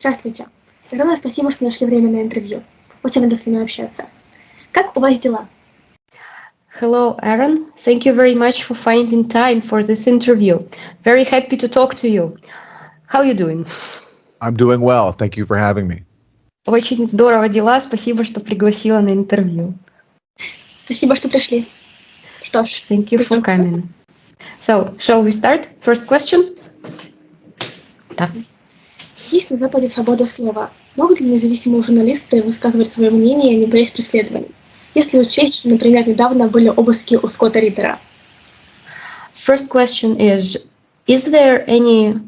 Здравствуйте. Огромное спасибо, что нашли время на интервью. Очень рада с вами общаться. Как у вас дела? Hello, Aaron. Thank you very much for finding time for this interview. Very happy to talk to you. How are you doing? I'm doing well. Thank you for having me. Очень здорово дела. Спасибо, что пригласила на интервью. Спасибо, что пришли. Что ж. Thank you for coming. So, shall we start? First question? Да. Есть на Западе свобода слова. Могут ли независимые журналисты высказывать свое мнение, не боясь преследований? Если учесть, что, например, недавно были обыски у Скотта Ридера. First question is there any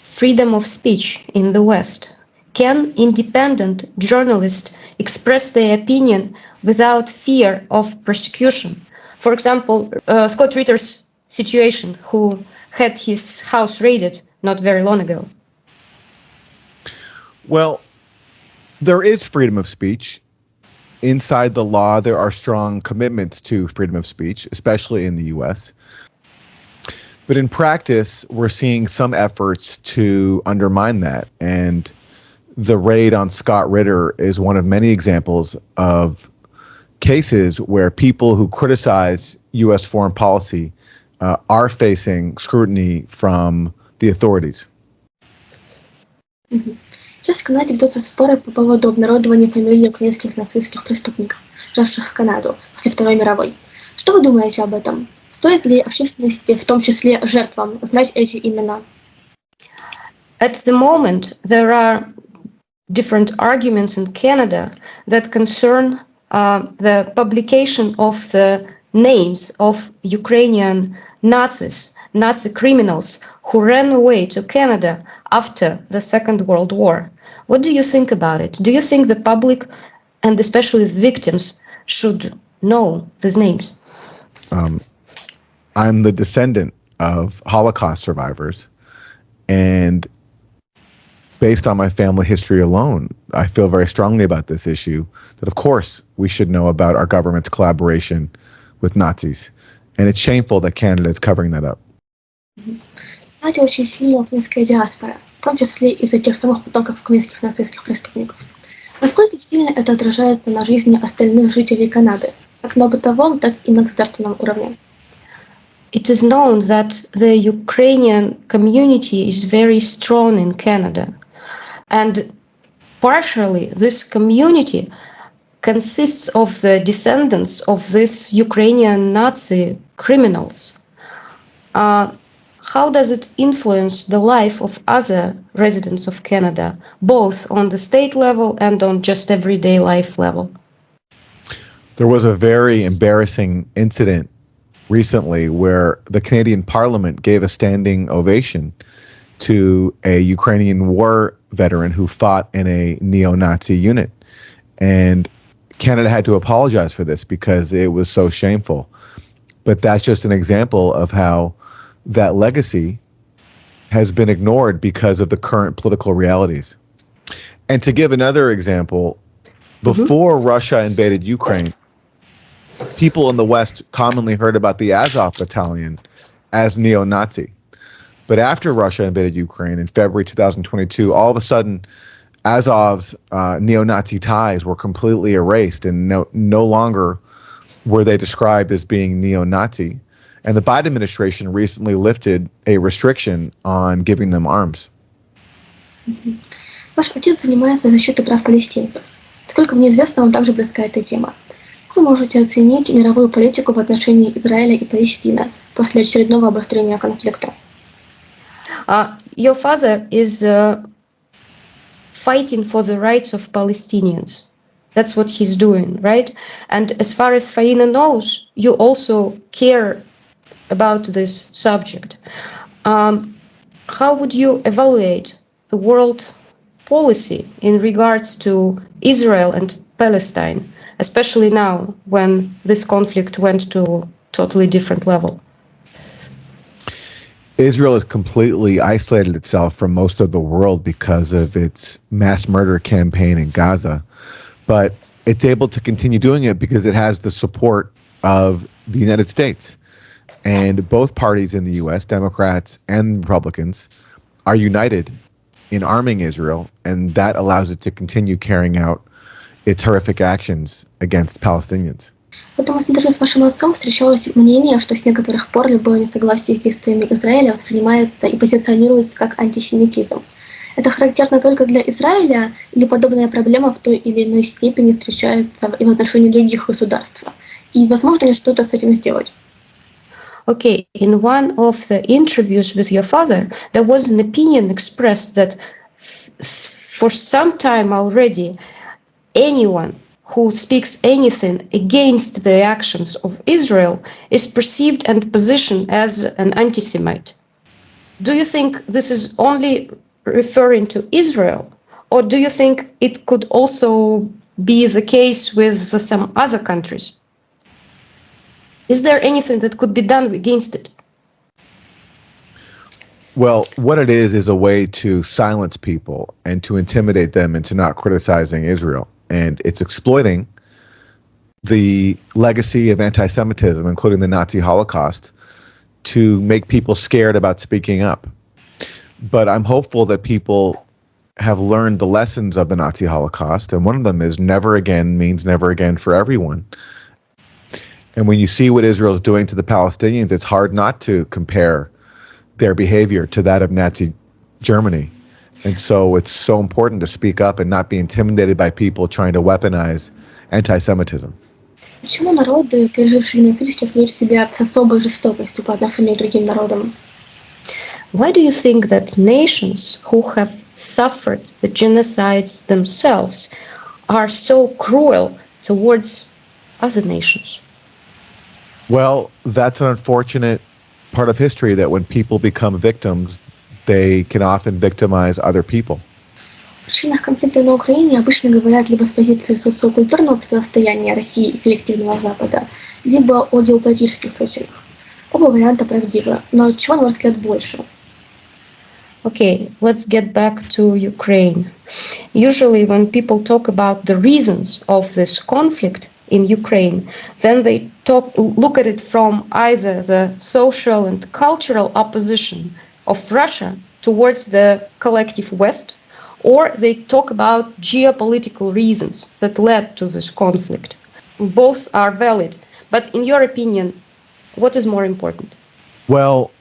freedom of speech in the West? Can independent journalists express their opinion without fear of persecution? For example, Scott Ritter's situation, who had his house raided not very long ago. Well, there is freedom of speech. Inside the law, there are strong commitments to freedom of speech, especially in the U.S. But in practice, we're seeing some efforts to undermine that. And the raid on Scott Ritter is one of many examples of cases where people who criticize U.S. foreign policy are facing scrutiny from the authorities. Сейчас в Канаде ведутся споры по поводу обнародования фамилий украинских нацистских преступников, сжавших Канаду после Второй мировой. Что вы думаете об этом? Стоит ли общественности, в том числе жертвам, знать эти имена? At the moment, there are different arguments in Canada that concern the publication of the names of Ukrainian Nazis, Nazi criminals who ran away to Canada after the Second World War. What do you think about it? Do you think the public, and especially the victims, should know these names? I'm the descendant of Holocaust survivors, and based on my family history alone, I feel very strongly about this issue, that of course we should know about our government's collaboration with Nazis. And it's shameful that Canada is covering that up. В Канаде очень сильная украинская диаспора, в том числе из-за тех самых потоков украинских нацистских преступников. Насколько сильно это отражается на жизни остальных жителей Канады, как на бытовом, так и на государственном уровне? It is known that the Ukrainian community is very strong in Canada. And partially this community consists of the descendants of these Ukrainian Nazi criminals. How does it influence the life of other residents of Canada, both on the state level and on just everyday life level? There was a very embarrassing incident recently where the Canadian Parliament gave a standing ovation to a Ukrainian war veteran who fought in a neo-Nazi unit. And Canada had to apologize for this because it was so shameful. But that's just an example of how that legacy has been ignored because of the current political realities. And to give another example, before Russia invaded Ukraine, people in the West commonly heard about the Azov battalion as neo-Nazi. But after Russia invaded Ukraine in February 2022, all of a sudden, Azov's neo-Nazi ties were completely erased, and no longer were they described as being neo-Nazi. And the Biden administration recently lifted a restriction on giving them arms. Ваш отец занимается защитой прав палестинцев. Насколько мне известно, вам также близка эта тема. Как вы можете оценить мировую политику в отношении Израиля и Палестины после очередного обострения конфликта? Your father is fighting for the rights of Palestinians. That's what he's doing, right? And as far as Faina knows, you also care about this subject. How would you evaluate the world policy in regards to Israel and Palestine, especially now when this conflict went to a totally different level? Israel has completely isolated itself from most of the world because of its mass murder campaign in Gaza. But it's able to continue doing it because it has the support of the United States. And both parties in the U.S., Democrats and Republicans, are united in arming Israel, and that allows it to continue carrying out its horrific actions against Palestinians. В одном из интервью с вашим отцом встречалось мнение, что с некоторых пор любое несогласие с действиями Израиля воспринимается и позиционируется как антисемитизм. Это характерно только для Израиля или подобная проблема в той или иной степени встречается и в отношении других государств? И возможно ли что-то с этим сделать? Okay, in one of the interviews with your father, there was an opinion expressed that for some time already, anyone who speaks anything against the actions of Israel is perceived and positioned as an anti-Semite. Do you think this is only referring to Israel, or do you think it could also be the case with some other countries? Is there anything that could be done against it? Well, what it is a way to silence people and to intimidate them into not criticizing Israel. And it's exploiting the legacy of anti-Semitism, including the Nazi Holocaust, to make people scared about speaking up. But I'm hopeful that people have learned the lessons of the Nazi Holocaust, and one of them is never again means never again for everyone. And when you see what Israel is doing to the Palestinians, it's hard not to compare their behavior to that of Nazi Germany. And so it's so important to speak up and not be intimidated by people trying to weaponize anti-Semitism. Почему народы, пережившие геноцид, сейчас ведут себя с особой жестокостью по отношению к другим народам? Why do you think that nations who have suffered the genocides themselves are so cruel towards other nations? Well, that's an unfortunate part of history, that when people become victims, they can often victimize other people. В причинах конфликта на Украине обычно говорят либо с позиции социокультурного противостояния России и коллективного Запада, либо о геополитических причинах. Оба варианта правдивы, но чего, на ваш взгляд, больше? Okay, let's get back to Ukraine. Usually when people talk about the reasons of this conflict in Ukraine, then they look at it from either the social and cultural opposition of Russia towards the collective West, or they talk about geopolitical reasons that led to this conflict. Both are valid, but in your opinion, what is more important? Well,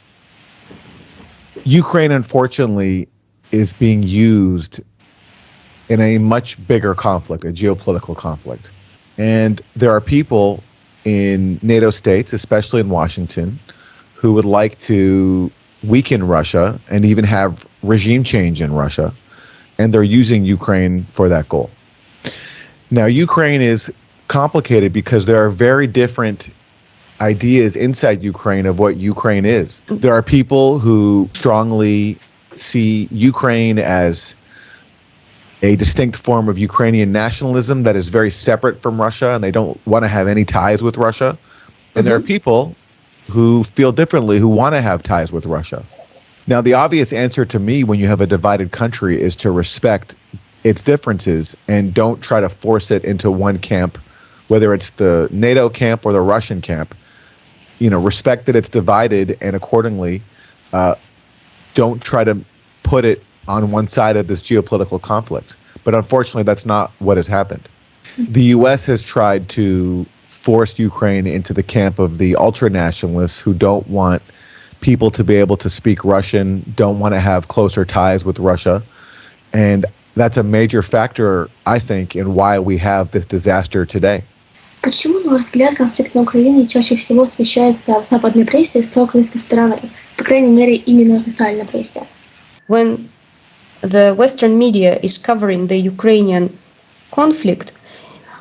Ukraine, unfortunately, is being used in a much bigger conflict, a geopolitical conflict. And there are people in NATO states, especially in Washington, who would like to weaken Russia and even have regime change in Russia. And they're using Ukraine for that goal. Now, Ukraine is complicated because there are very different ideas inside Ukraine of what Ukraine is. There are people who strongly see Ukraine as a distinct form of Ukrainian nationalism that is very separate from Russia, and they don't want to have any ties with Russia. And there are people who feel differently, who want to have ties with Russia. Now, the obvious answer to me when you have a divided country is to respect its differences and don't try to force it into one camp, whether it's the NATO camp or the Russian camp. You know, respect that it's divided, and accordingly, don't try to put it on one side of this geopolitical conflict. But unfortunately, that's not what has happened. The U.S. has tried to force Ukraine into the camp of the ultra-nationalists who don't want people to be able to speak Russian, don't want to have closer ties with Russia. And that's a major factor, I think, in why we have this disaster today. Почему, на ваш взгляд, конфликт на Украине чаще всего освещается в западной прессе с проукраинской стороны? По крайней мере, именно официальной прессе. When the Western media is covering the Ukrainian conflict,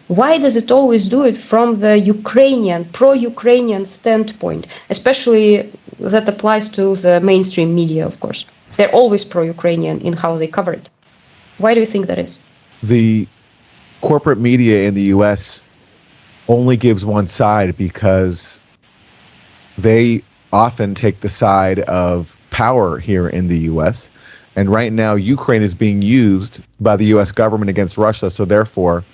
why does it always do it from the Ukrainian, pro-Ukrainian standpoint? Especially that applies to the mainstream media, of course. They're always pro-Ukrainian in how they cover it. Why do you think that is? The corporate media in the U.S. only gives one side because they often take the side of power here in the U.S. And right now, Ukraine is being used by the U.S. government against Russia, so therefore,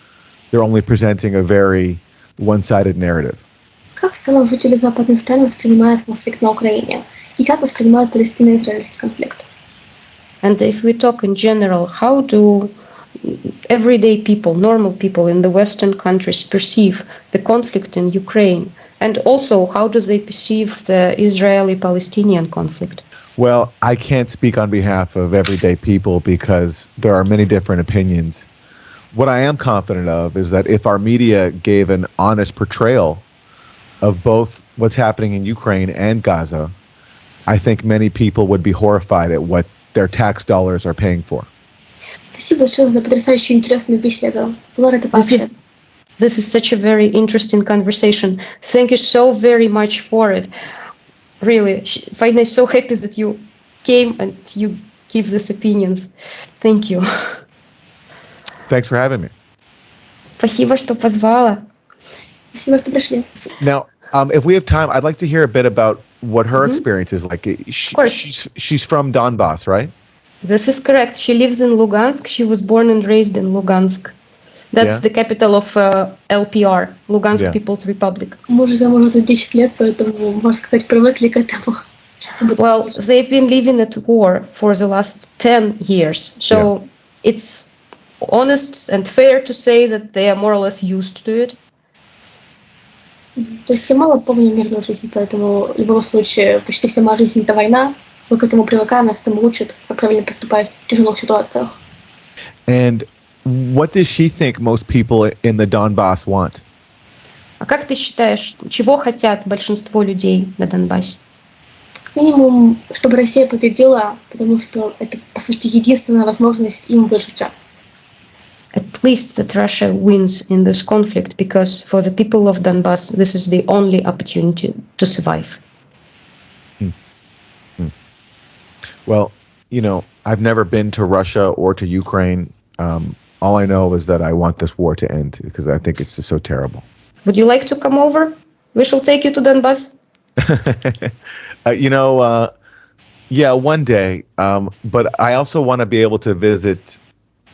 they're only presenting a very one-sided narrative. Как в целом жители западных стран воспринимают конфликт на Украине? И как воспринимают палестино-израильский конфликт? And if we talk in general, how do everyday people, normal people in the Western countries perceive the conflict in Ukraine? And also, how do they perceive the Israeli-Palestinian conflict? Well, I can't speak on behalf of everyday people because there are many different opinions. What I am confident of is that if our media gave an honest portrayal of both what's happening in Ukraine and Gaza, I think many people would be horrified at what their tax dollars are paying for. Спасибо большое за потрясающую интересную беседу. Была рада пообщаться. This is such a very interesting conversation. Thank you so very much for it. Really, Faina is so happy that you came and you give these opinions. Thank you. Thanks for having me. Спасибо, что позвала. Спасибо, что пришли. Now, if we have time, I'd like to hear a bit about what her experience is like. She's from Donbass, right? This is correct. She lives in Lugansk. She was born and raised in Lugansk. That's the capital of LPR, Lugansk People's Republic. Мы живем уже тут 10 лет, поэтому, можно сказать, привыкли к этому. Well, they've been living at war for the last 10 years. So it's honest and fair to say that they are more or less used to it. То есть я мало помню мирную жизнь, поэтому в любом случае почти вся моя жизнь — это война. Мы к этому привыкаем, нас этому учат, как правильно поступать в тяжелых ситуациях. And what does she think most people in the Donbass want? А как ты считаешь, чего хотят большинство людей на Донбассе? Как минимум, чтобы Россия победила, потому что это, по сути, единственная возможность им выжить. At least that Russia wins in this conflict, because for the people of Donbass, this is the only opportunity to survive. Well, you know, I've never been to Russia or to Ukraine. All I know is that I want this war to end because I think it's just so terrible. Would you like to come over? We shall take you to Donbass. Yeah, one day. But I also want to be able to visit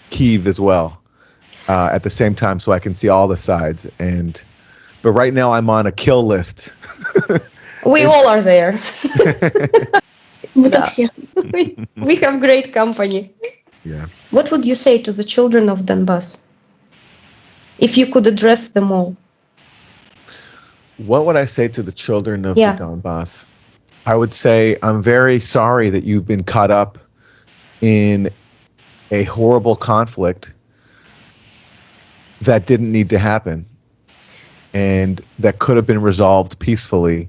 Kyiv as well at the same time so I can see all the sides. But right now I'm on a kill list. We all are there. Да. We have great company. Yeah. What would you say to the children of Donbass if you could address them all? What would I say to the children of the Donbass? I would say, I'm very sorry that you've been caught up in a horrible conflict that didn't need to happen and that could have been resolved peacefully.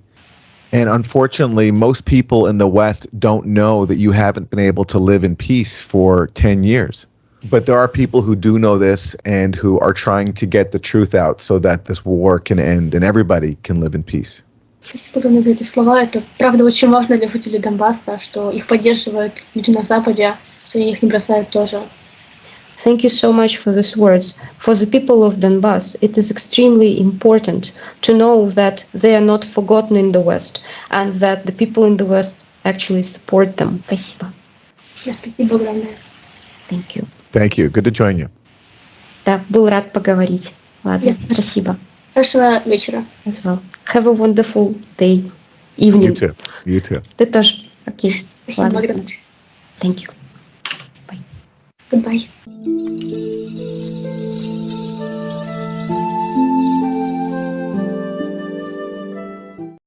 And unfortunately, most people in the West don't know that you haven't been able to live in peace for 10 years. But there are people who do know this and who are trying to get the truth out so that this war can end and everybody can live in peace. Спасибо огромное за эти слова. Это правда очень важно для жителей Донбасса, что их поддерживают люди на Западе, что их не бросают тоже. Thank you so much for these words. For the people of Donbass, it is extremely important to know that they are not forgotten in the West and that the people in the West actually support them. Спасибо. Да, спасибо огромное. Thank you. Thank you. Good to join you. Да, был рад поговорить. Ладно, спасибо. Хорошего вечера. As well. Have a wonderful day, evening. You too. You too. Ты тоже. Окей. Спасибо огромное. Thank you. Goodbye.